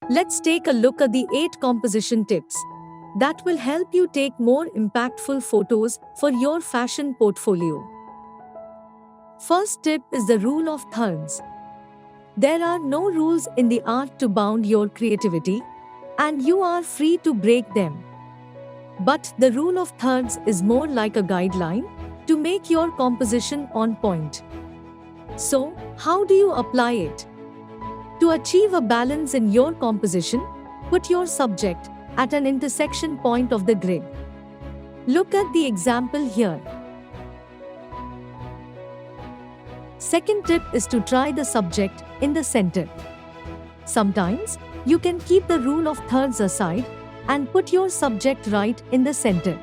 Let's take a look at the 8 composition tips that will help you take more impactful photos for your fashion portfolio. First tip is the rule of thirds. There are no rules in the art to bound your creativity, and you are free to break them. But the rule of thirds is more like a guideline to make your composition on point. So, how do you apply it? To achieve a balance in your composition, put your subject at an intersection point of the grid. Look at the example here. Second tip is to try the subject in the center. Sometimes, you can keep the rule of thirds aside and put your subject right in the center.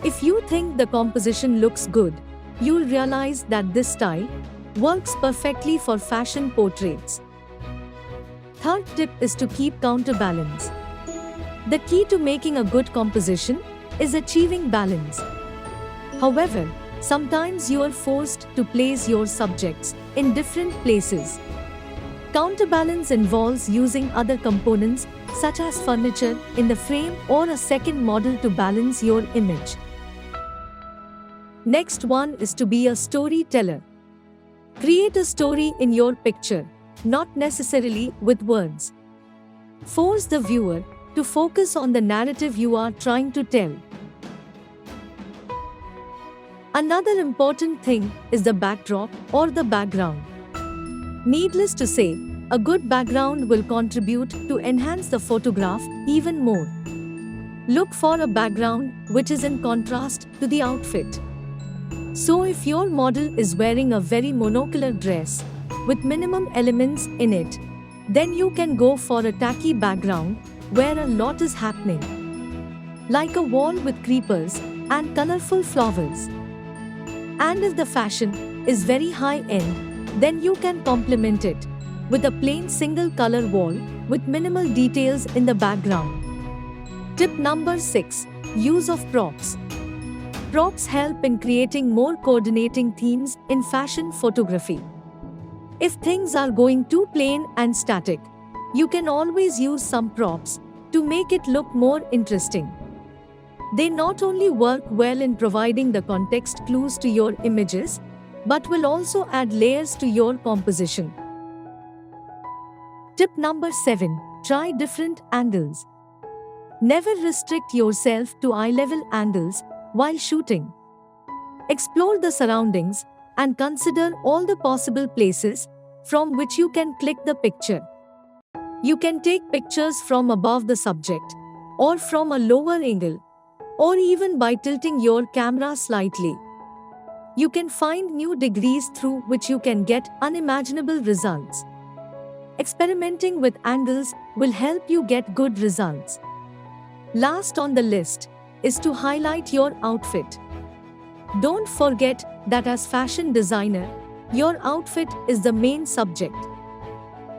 If you think the composition looks good, you'll realize that this style works perfectly for fashion portraits. Third tip is to keep counterbalance. The key to making a good composition is achieving balance. However, sometimes you are forced to place your subjects in different places. Counterbalance involves using other components such as furniture in the frame or a second model to balance your image. Next one is to be a storyteller. Create a story in your picture, not necessarily with words. Force the viewer to focus on the narrative you are trying to tell. Another important thing is the backdrop or the background. Needless to say, a good background will contribute to enhance the photograph even more. Look for a background which is in contrast to the outfit. So if your model is wearing a very monocular dress with minimum elements in it, then you can go for a tacky background where a lot is happening, like a wall with creepers and colorful flowers. And if the fashion is very high-end, then you can complement it with a plain single-color wall with minimal details in the background. Tip number 6. Use of props. Props help in creating more coordinating themes in fashion photography. If things are going too plain and static, you can always use some props to make it look more interesting. They not only work well in providing the context clues to your images, but will also add layers to your composition. Tip number 7. Try different angles. Never restrict yourself to eye-level angles while shooting. Explore the surroundings and consider all the possible places from which you can click the picture. You can take pictures from above the subject, or from a lower angle, or even by tilting your camera slightly. You can find new degrees through which you can get unimaginable results. Experimenting with angles will help you get good results. Last on the list is to highlight your outfit. Don't forget that as fashion designer, your outfit is the main subject.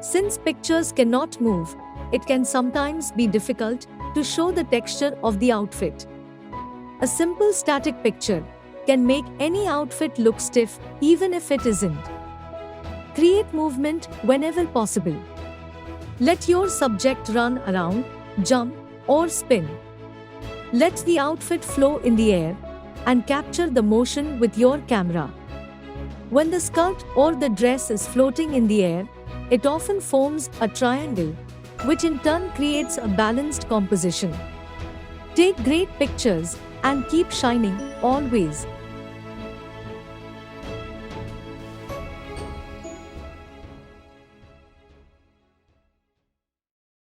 Since pictures cannot move, it can sometimes be difficult to show the texture of the outfit. A simple static picture can make any outfit look stiff even if it isn't. Create movement whenever possible. Let your subject run around, jump, or spin. Let the outfit flow in the air and capture the motion with your camera. When the skirt or the dress is floating in the air, it often forms a triangle, which in turn creates a balanced composition. Take great pictures and keep shining always.